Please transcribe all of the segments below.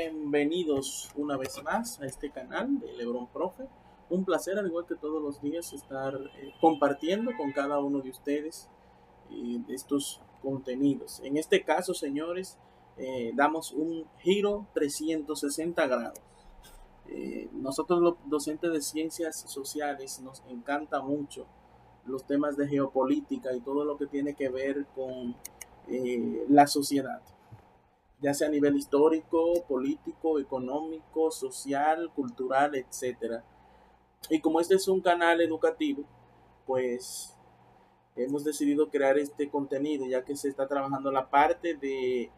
Bienvenidos una vez más a este canal de Lebron Profe. Un placer, al igual que todos los días, estar compartiendo con cada uno de ustedes estos contenidos. En este caso, señores, damos un giro 360 grados. Nosotros los docentes de ciencias sociales nos encanta mucho los temas de geopolítica y todo lo que tiene que ver con la sociedad, ya sea a nivel histórico, político, económico, social, cultural, etcétera. Y como este es un canal educativo, pues hemos decidido crear este contenido, ya que se está trabajando la parte de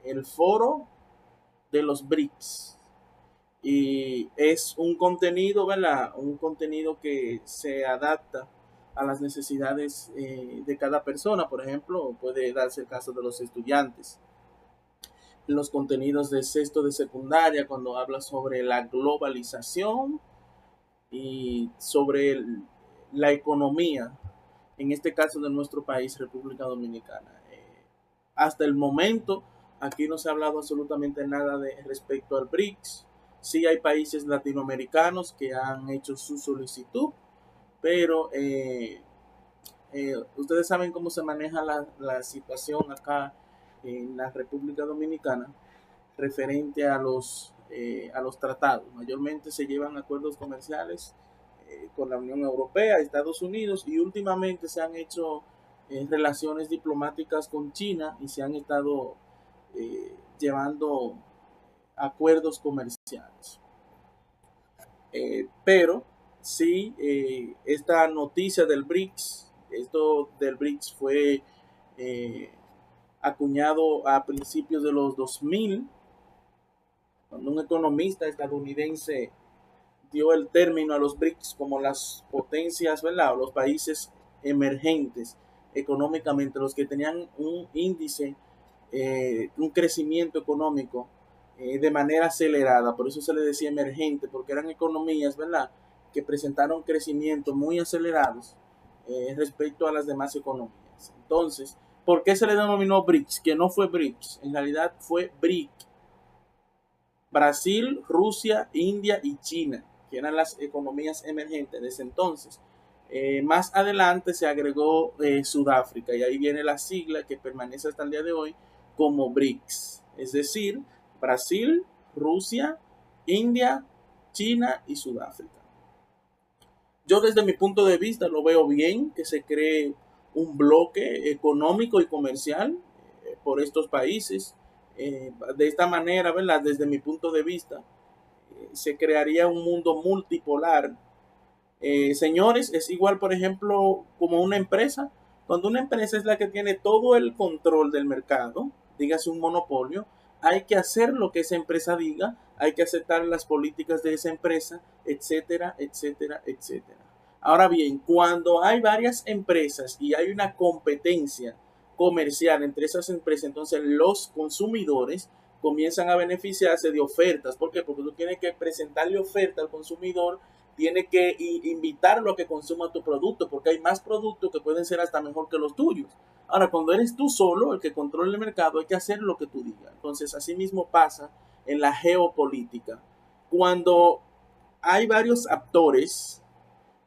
el foro de los BRICS. Y es un contenido, ¿verdad? Un contenido que se adapta a las necesidades de cada persona. Por ejemplo, puede darse el caso de los estudiantes, los contenidos de sexto de secundaria, cuando habla sobre la globalización y sobre la economía, en este caso de nuestro país, República Dominicana. Hasta el momento, aquí no se ha hablado absolutamente nada de respecto al BRICS. Sí hay países latinoamericanos que han hecho su solicitud, pero ustedes saben cómo se maneja la situación acá en la República Dominicana referente a los tratados. Mayormente se llevan acuerdos comerciales con la Unión Europea, Estados Unidos, y últimamente se han hecho relaciones diplomáticas con China y se han estado llevando acuerdos comerciales. Pero sí, esta noticia del BRICS, esto del BRICS fue acuñado a principios de los 2000, cuando un economista estadounidense dio el término a los BRICS como las potencias, ¿verdad? O los países emergentes económicamente, los que tenían un índice, un crecimiento económico de manera acelerada. Por eso se le decía emergente, porque eran economías, ¿verdad?, que presentaron crecimiento muy acelerados respecto a las demás economías. Entonces, ¿por qué se le denominó BRICS? Que no fue BRICS, en realidad fue BRIC. Brasil, Rusia, India y China, que eran las economías emergentes de ese entonces. Más adelante se agregó Sudáfrica, y ahí viene la sigla que permanece hasta el día de hoy como BRICS, es decir, Brasil, Rusia, India, China y Sudáfrica. Yo desde mi punto de vista lo veo bien que se cree un bloque económico y comercial por estos países. De esta manera, ¿verdad? Desde mi punto de vista, se crearía un mundo multipolar. Señores, es igual, por ejemplo, como una empresa. Cuando una empresa es la que tiene todo el control del mercado, dígase un monopolio, hay que hacer lo que esa empresa diga, hay que aceptar las políticas de esa empresa, etcétera, etcétera, etcétera. Ahora bien, cuando hay varias empresas y hay una competencia comercial entre esas empresas, entonces los consumidores comienzan a beneficiarse de ofertas. ¿Por qué? Porque tú tienes que presentarle oferta al consumidor, tiene que invitarlo a que consuma tu producto, porque hay más productos que pueden ser hasta mejor que los tuyos. Ahora, cuando eres tú solo el que controla el mercado, hay que hacer lo que tú digas. Entonces, así mismo pasa en la geopolítica. Cuando hay varios actores,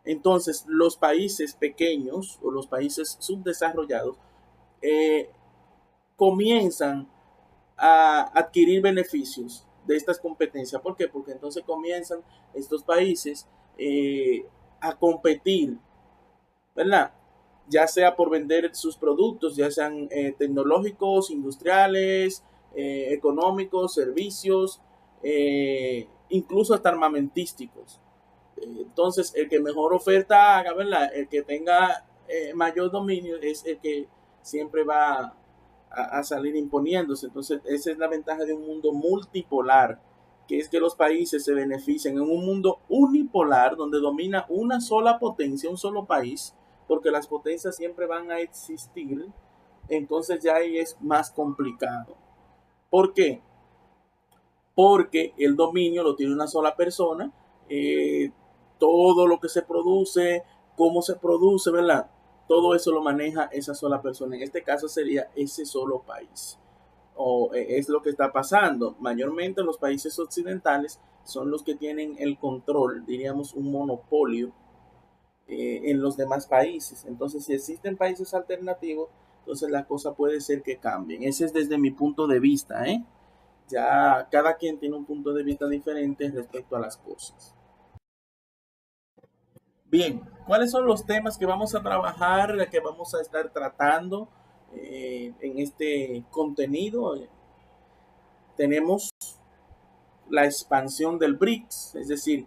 entonces los países pequeños o los países subdesarrollados eh, comienzan a adquirir beneficios de estas competencias. ¿Por qué? Porque entonces comienzan estos países a competir, ¿verdad? Ya sea por vender sus productos, ya sean tecnológicos, industriales, económicos, servicios, incluso hasta armamentísticos. Entonces, el que mejor oferta haga, ¿verdad? El que tenga mayor dominio es el que siempre va a salir imponiéndose. Entonces, esa es la ventaja de un mundo multipolar, que es que los países se benefician en un mundo unipolar donde domina una sola potencia, un solo país, porque las potencias siempre van a existir. Entonces ya ahí es más complicado. ¿Por qué? Porque el dominio lo tiene una sola persona, todo lo que se produce, cómo se produce, ¿verdad? Todo eso lo maneja esa sola persona. En este caso sería ese solo país. es lo que está pasando. Mayormente los países occidentales son los que tienen el control, diríamos un monopolio en los demás países. Entonces, si existen países alternativos, entonces la cosa puede ser que cambien. Ese es desde mi punto de vista, ¿eh? Ya cada quien tiene un punto de vista diferente respecto a las cosas. Bien, ¿cuáles son los temas que vamos a trabajar, que vamos a estar tratando en este contenido? Tenemos la expansión del BRICS, es decir,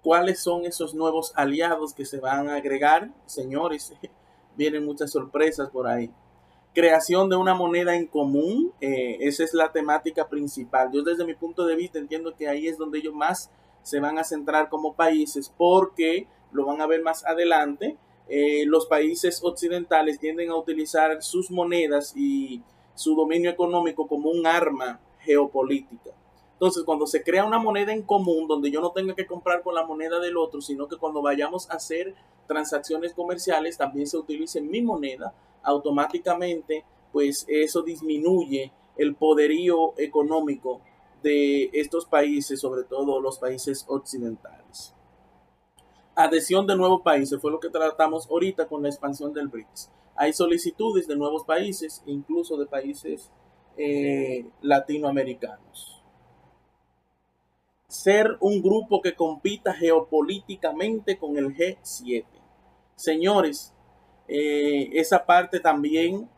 cuáles son esos nuevos aliados que se van a agregar. Señores, vienen muchas sorpresas por ahí. Creación de una moneda en común, esa es la temática principal. Yo desde mi punto de vista entiendo que ahí es donde ellos más se van a centrar como países, porque lo van a ver más adelante. Los países occidentales tienden a utilizar sus monedas y su dominio económico como un arma geopolítica. Entonces, cuando se crea una moneda en común, donde yo no tenga que comprar con la moneda del otro, sino que cuando vayamos a hacer transacciones comerciales también se utilice mi moneda, automáticamente pues eso disminuye el poderío económico de estos países, sobre todo los países occidentales. Adhesión de nuevos países fue lo que tratamos ahorita con la expansión del BRICS. Hay solicitudes de nuevos países, incluso de países latinoamericanos. Ser un grupo que compita geopolíticamente con el G7. Señores, esa parte también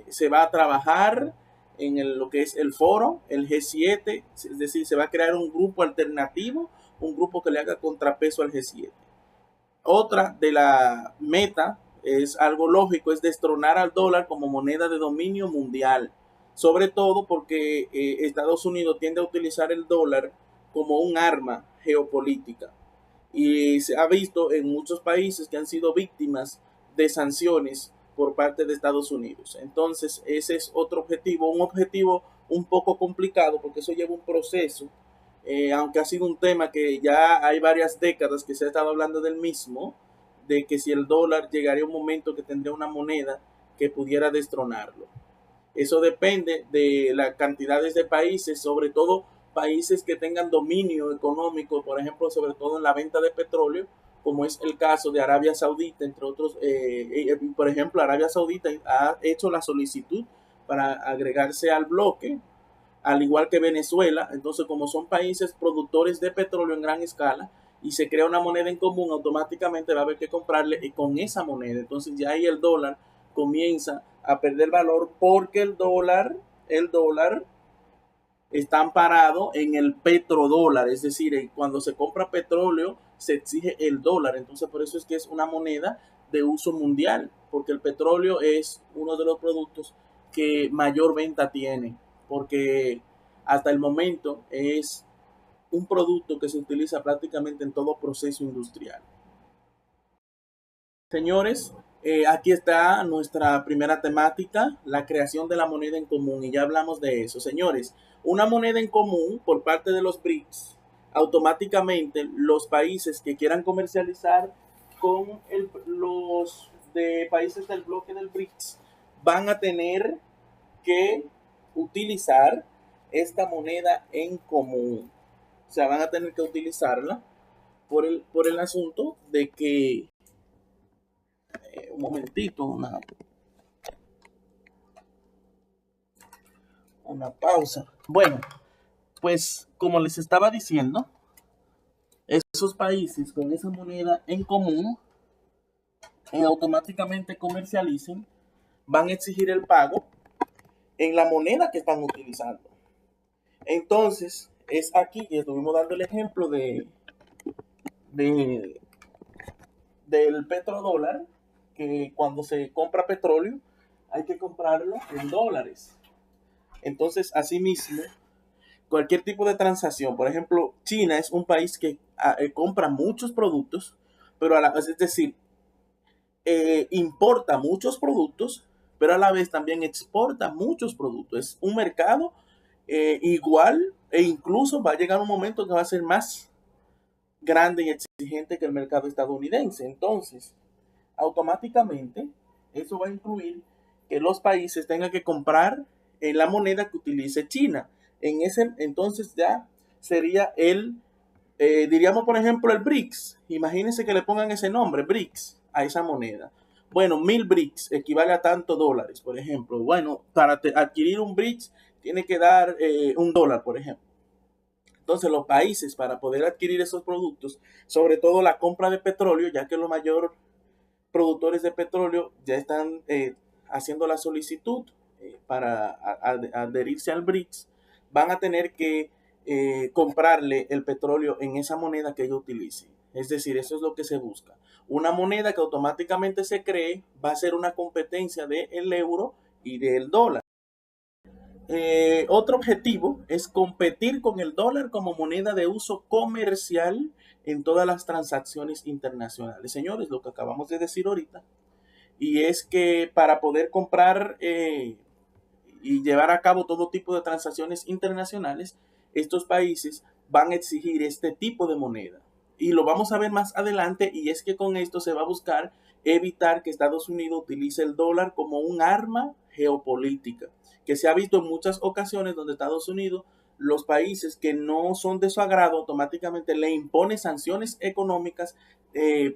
se va a trabajar en lo que es el foro, el G7, es decir, se va a crear un grupo alternativo, un grupo que le haga contrapeso al G7. Otra de la meta es algo lógico, es destronar al dólar como moneda de dominio mundial, sobre todo porque Estados Unidos tiende a utilizar el dólar como un arma geopolítica y se ha visto en muchos países que han sido víctimas de sanciones por parte de Estados Unidos. Entonces, ese es otro objetivo, un objetivo un poco complicado porque eso lleva un proceso, aunque ha sido un tema que ya hay varias décadas que se ha estado hablando del mismo, de que si el dólar llegaría un momento que tendría una moneda que pudiera destronarlo. Eso depende de las cantidades de países, sobre todo países que tengan dominio económico, por ejemplo, sobre todo en la venta de petróleo, como es el caso de Arabia Saudita, entre otros. Por ejemplo, Arabia Saudita ha hecho la solicitud para agregarse al bloque, al igual que Venezuela. Entonces, como son países productores de petróleo en gran escala y se crea una moneda en común, automáticamente va a haber que comprarle con esa moneda. Entonces, ya ahí el dólar comienza a perder valor porque el dólar está amparado en el petrodólar, es decir, cuando se compra petróleo se exige el dólar. Entonces, por eso es que es una moneda de uso mundial, porque el petróleo es uno de los productos que mayor venta tiene, porque hasta el momento es un producto que se utiliza prácticamente en todo proceso industrial. Señores, aquí está nuestra primera temática, la creación de la moneda en común, y ya hablamos de eso. Señores, una moneda en común por parte de los BRICS, automáticamente los países que quieran comercializar con los de países del bloque del BRICS van a tener que utilizar esta moneda en común. O sea, van a tener que utilizarla por el asunto de que un momentito, una pausa. Bueno, pues como les estaba diciendo, esos países con esa moneda en común automáticamente comercialicen, van a exigir el pago en la moneda que están utilizando. Entonces, es aquí que estuvimos dando el ejemplo de del petrodólar, que cuando se compra petróleo hay que comprarlo en dólares. Entonces, asimismo, cualquier tipo de transacción, por ejemplo, China es un país que compra muchos productos, pero a la vez, es decir, importa muchos productos, pero a la vez también exporta muchos productos. Es un mercado igual e incluso va a llegar un momento que va a ser más grande y exigente que el mercado estadounidense. Entonces, automáticamente, eso va a incluir que los países tengan que comprar en la moneda que utilice China. En ese entonces ya sería diríamos por ejemplo el BRICS. Imagínense que le pongan ese nombre, BRICS, a esa moneda. Bueno, 1000 BRICS equivale a tantos dólares, por ejemplo. Bueno, para adquirir un BRICS tiene que dar $1, por ejemplo. Entonces, los países para poder adquirir esos productos, sobre todo la compra de petróleo, ya que los mayores productores de petróleo ya están haciendo la solicitud para adherirse al BRICS, van a tener que comprarle el petróleo en esa moneda que ellos utilicen. Es decir, eso es lo que se busca. Una moneda que automáticamente se cree va a ser una competencia del euro y del dólar. Otro objetivo es competir con el dólar como moneda de uso comercial en todas las transacciones internacionales. Señores, lo que acabamos de decir ahorita, y es que para poder comprar y llevar a cabo todo tipo de transacciones internacionales, estos países van a exigir este tipo de moneda. Y lo vamos a ver más adelante, y es que con esto se va a buscar evitar que Estados Unidos utilice el dólar como un arma geopolítica, que se ha visto en muchas ocasiones donde Estados Unidos, los países que no son de su agrado, automáticamente le impone sanciones económicas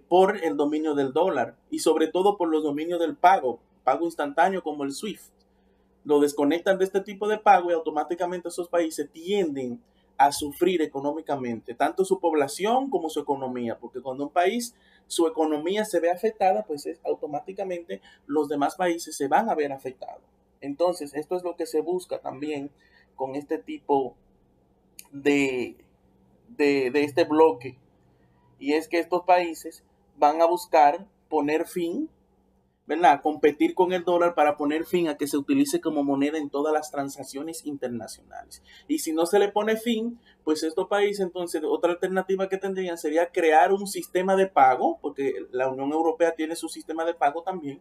por el dominio del dólar y sobre todo por los dominios del pago instantáneo como el SWIFT. Lo desconectan de este tipo de pago y automáticamente esos países tienden a sufrir económicamente, tanto su población como su economía, porque cuando un país, su economía se ve afectada, pues automáticamente los demás países se van a ver afectados. Entonces, esto es lo que se busca también con este tipo de, de este bloque, y es que estos países van a buscar poner fin, ¿verdad? Competir con el dólar para poner fin a que se utilice como moneda en todas las transacciones internacionales. Y si no se le pone fin, pues estos países, entonces, otra alternativa que tendrían sería crear un sistema de pago, porque la Unión Europea tiene su sistema de pago también,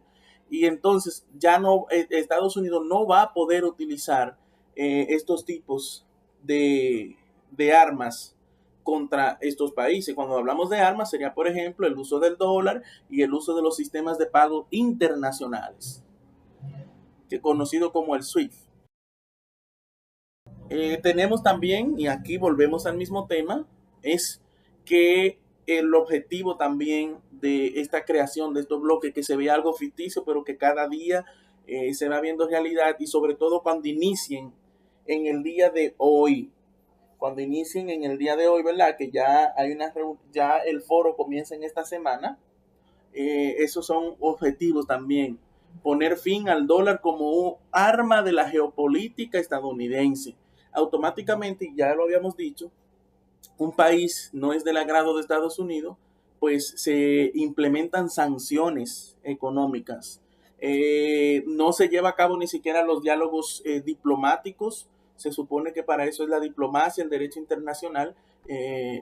y entonces ya no, Estados Unidos no va a poder utilizar estos tipos de armas contra estos países. Cuando hablamos de armas sería, por ejemplo, el uso del dólar y el uso de los sistemas de pago internacionales, que es conocido como el SWIFT. Tenemos también, y aquí volvemos al mismo tema, es que el objetivo también de esta creación de estos bloques, que se ve algo ficticio, pero que cada día se va viendo realidad, y sobre todo cuando inicien en el día de hoy, ¿verdad? Que ya hay ya el foro comienza en esta semana. Esos son objetivos también. Poner fin al dólar como un arma de la geopolítica estadounidense. Automáticamente, ya lo habíamos dicho, un país no es del agrado de Estados Unidos, pues se implementan sanciones económicas. No se lleva a cabo ni siquiera los diálogos diplomáticos. Se supone que para eso es la diplomacia, el derecho internacional.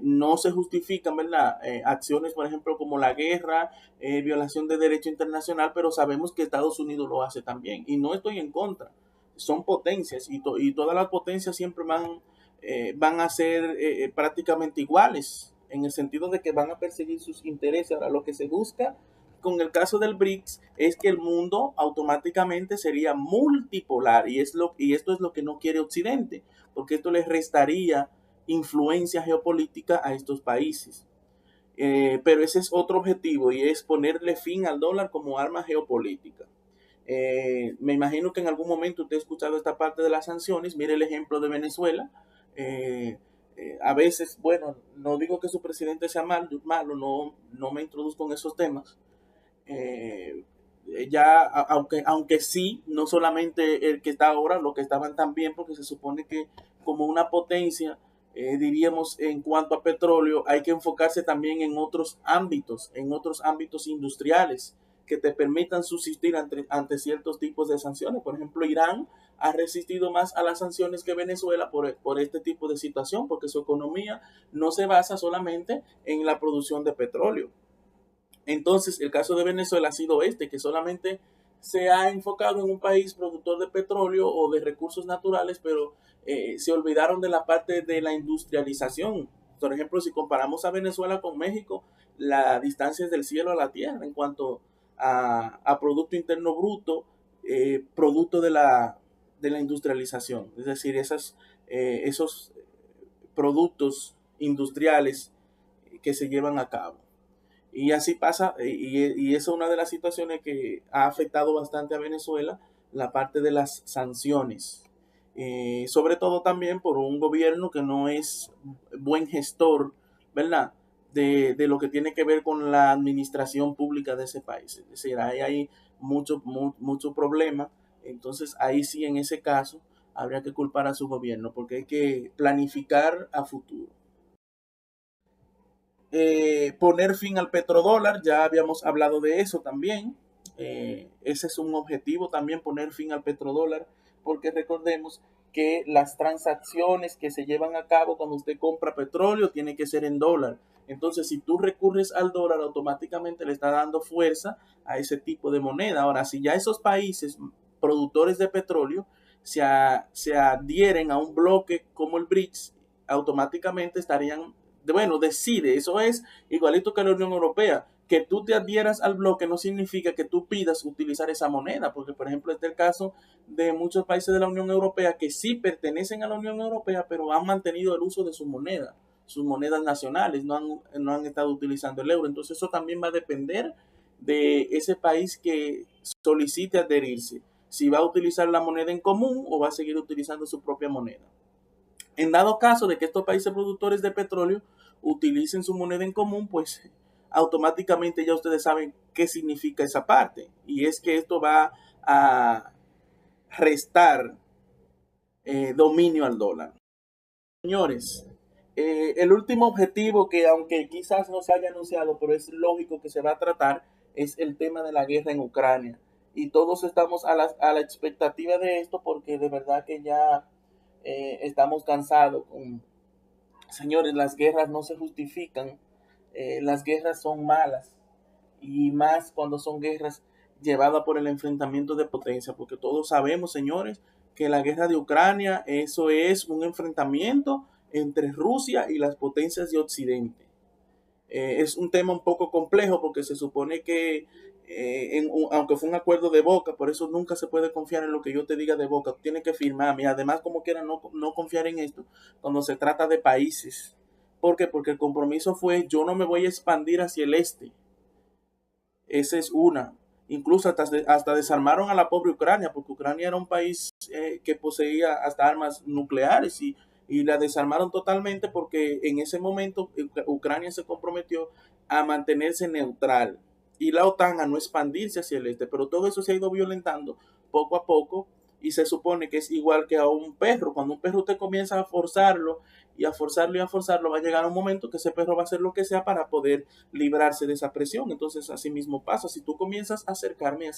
No se justifican, ¿verdad? Acciones, por ejemplo, como la guerra, violación de derecho internacional, pero sabemos que Estados Unidos lo hace también. Y no estoy en contra. Son potencias y todas las potencias siempre van a ser prácticamente iguales, en el sentido de que van a perseguir sus intereses. Ahora, lo que se busca con el caso del BRICS es que el mundo automáticamente sería multipolar, y esto es lo que no quiere Occidente, porque esto les restaría influencia geopolítica a estos países. Pero ese es otro objetivo, y es ponerle fin al dólar como arma geopolítica. Me imagino que en algún momento usted ha escuchado esta parte de las sanciones. Mire el ejemplo de Venezuela. Eh, a veces, bueno, no digo que su presidente sea malo, no me introduzco en esos temas. Eh, aunque sí, no solamente el que está ahora, lo que estaban también, porque se supone que como una potencia, diríamos, en cuanto a petróleo, hay que enfocarse también en otros ámbitos industriales que te permitan subsistir ante ciertos tipos de sanciones. Por ejemplo, Irán ha resistido más a las sanciones que Venezuela por este tipo de situación, porque su economía no se basa solamente en la producción de petróleo. Entonces, el caso de Venezuela ha sido que solamente se ha enfocado en un país productor de petróleo o de recursos naturales, pero se olvidaron de la parte de la industrialización. Por ejemplo, si comparamos a Venezuela con México, la distancia es del cielo a la tierra en cuanto a Producto Interno Bruto, producto de la industrialización, es decir, esos productos industriales que se llevan a cabo. Y así pasa, y esa es una de las situaciones que ha afectado bastante a Venezuela, la parte de las sanciones. Sobre todo también por un gobierno que no es buen gestor, ¿verdad? De lo que tiene que ver con la administración pública de ese país. Es decir, ahí hay mucho problema. Entonces, ahí sí, en ese caso, habría que culpar a su gobierno, porque hay que planificar a futuro. Poner fin al petrodólar, ya habíamos hablado de eso también. Ese es un objetivo también, poner fin al petrodólar, porque recordemos que las transacciones que se llevan a cabo cuando usted compra petróleo tienen que ser en dólar. Entonces, si tú recurres al dólar, automáticamente le está dando fuerza a ese tipo de moneda. Ahora, si ya esos países productores de petróleo se adhieren a un bloque como el BRICS, automáticamente estarían, bueno, decide, eso es igualito que la Unión Europea. Que tú te adhieras al bloque no significa que tú pidas utilizar esa moneda, porque por ejemplo este es el caso de muchos países de la Unión Europea que sí pertenecen a la Unión Europea, pero han mantenido el uso de su moneda, sus monedas nacionales, no han estado utilizando el euro. Entonces eso también va a depender de ese país que solicite adherirse, si va a utilizar la moneda en común o va a seguir utilizando su propia moneda. En dado caso de que estos países productores de petróleo utilicen su moneda en común, pues automáticamente ya ustedes saben qué significa esa parte. Y es que esto va a restar dominio al dólar. Señores, el último objetivo que aunque quizás no se haya anunciado, pero es lógico que se va a tratar, es el tema de la guerra en Ucrania. Y todos estamos a la expectativa de esto porque de verdad que ya estamos cansados. Señores, las guerras no se justifican, las guerras son malas y más cuando son guerras llevadas por el enfrentamiento de potencia, porque todos sabemos, señores, que la guerra de Ucrania, eso es un enfrentamiento entre Rusia y las potencias de Occidente. Es un tema un poco complejo porque se supone que, aunque fue un acuerdo de boca, por eso nunca se puede confiar en lo que yo te diga de boca, tienes que firmar, y además como quiera no confiar en esto cuando se trata de países. ¿Por qué? Porque el compromiso fue yo no me voy a expandir hacia el este. Esa es una. Incluso hasta desarmaron a la pobre Ucrania, porque Ucrania era un país que poseía hasta armas nucleares y la desarmaron totalmente porque en ese momento Ucrania se comprometió a mantenerse neutral y la OTAN a no expandirse hacia el este, pero todo eso se ha ido violentando poco a poco y se supone que es igual que a un perro. Cuando un perro usted comienza a forzarlo y a forzarlo y a forzarlo, va a llegar un momento que ese perro va a hacer lo que sea para poder librarse de esa presión. Entonces así mismo pasa, si tú comienzas a acercarme,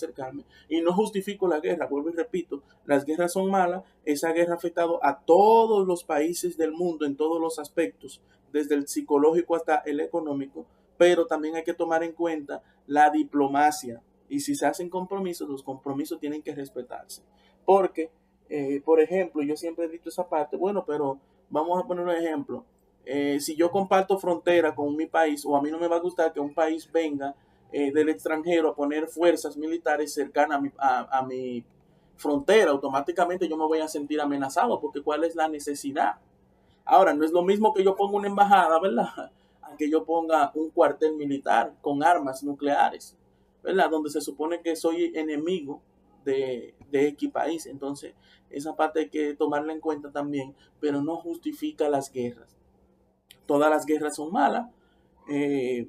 y no justifico la guerra, vuelvo y repito, las guerras son malas, esa guerra ha afectado a todos los países del mundo en todos los aspectos, desde el psicológico hasta el económico, pero también hay que tomar en cuenta la diplomacia, y si se hacen compromisos, los compromisos tienen que respetarse, porque, por ejemplo, yo siempre he dicho esa parte, bueno, pero vamos a poner un ejemplo, si yo comparto frontera con mi país, o a mí no me va a gustar que un país venga del extranjero a poner fuerzas militares cercanas a mi frontera, automáticamente yo me voy a sentir amenazado, porque ¿cuál es la necesidad? Ahora, no es lo mismo que yo ponga una embajada, ¿verdad? A que yo ponga un cuartel militar con armas nucleares, ¿verdad? Donde se supone que soy enemigo de X país. Entonces, esa parte hay que tomarla en cuenta también, pero no justifica las guerras. Todas las guerras son malas. Eh,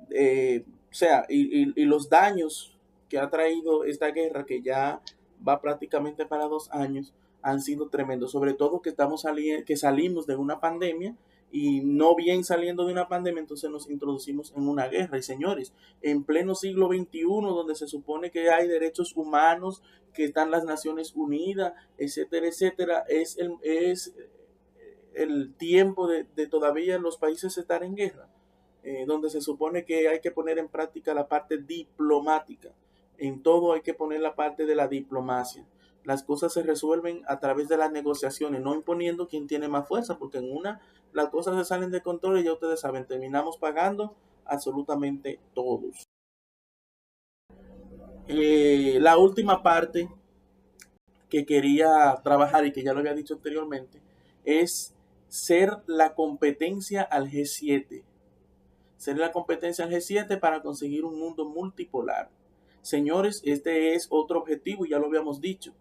o sea, y los daños que ha traído esta guerra, que ya va prácticamente para 2 años, han sido tremendos. Sobre todo que salimos de una pandemia y no bien saliendo de una pandemia, entonces nos introducimos en una guerra. Y señores, en pleno siglo XXI, donde se supone que hay derechos humanos, que están las Naciones Unidas, etcétera, etcétera, es el tiempo de todavía los países estar en guerra, donde se supone que hay que poner en práctica la parte diplomática. En todo hay que poner la parte de la diplomacia. Las cosas se resuelven a través de las negociaciones, no imponiendo quién tiene más fuerza, porque en una las cosas se salen de control y ya ustedes saben, terminamos pagando absolutamente todos. La última parte que quería trabajar y que ya lo había dicho anteriormente, es ser la competencia al G7. Ser la competencia al G7 para conseguir un mundo multipolar. Señores, este es otro objetivo y ya lo habíamos dicho.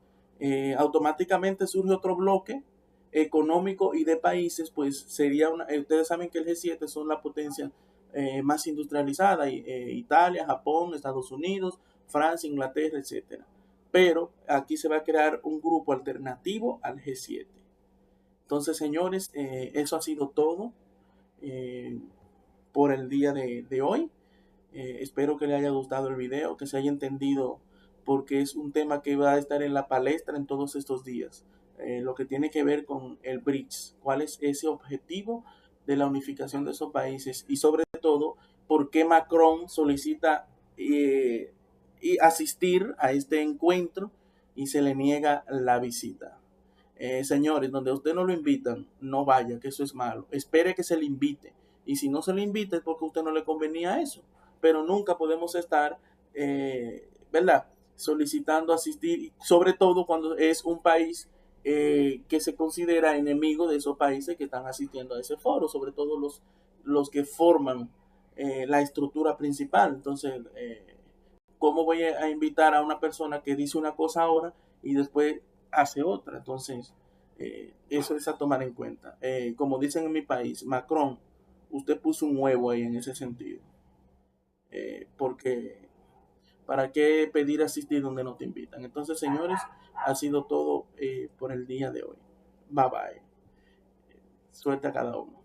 Automáticamente surge otro bloque económico y de países, pues sería ustedes saben que el G7 son la potencia más industrializada, Italia, Japón, Estados Unidos, Francia, Inglaterra, etcétera. Pero aquí se va a crear un grupo alternativo al G7. Entonces, señores, eso ha sido todo por el día de hoy. Espero que le haya gustado el video, que se haya entendido, porque es un tema que va a estar en la palestra en todos estos días. Lo que tiene que ver con el BRICS, cuál es ese objetivo de la unificación de esos países y sobre todo por qué Macron solicita y asistir a este encuentro y se le niega la visita. Señores, donde a usted no lo invitan, no vaya, que eso es malo. Espere que se le invite. Y si no se le invita es porque a usted no le convenía eso. Pero nunca podemos estar, ¿verdad? Solicitando asistir, sobre todo cuando es un país que se considera enemigo de esos países que están asistiendo a ese foro, sobre todo los que forman la estructura principal. Entonces, ¿cómo voy a invitar a una persona que dice una cosa ahora y después hace otra? Entonces, eso es a tomar en cuenta. Como dicen en mi país, Macron, usted puso un huevo ahí en ese sentido. Porque, ¿para qué pedir asistir donde no te invitan? Entonces, señores, ha sido todo por el día de hoy. Bye bye. Suerte a cada uno.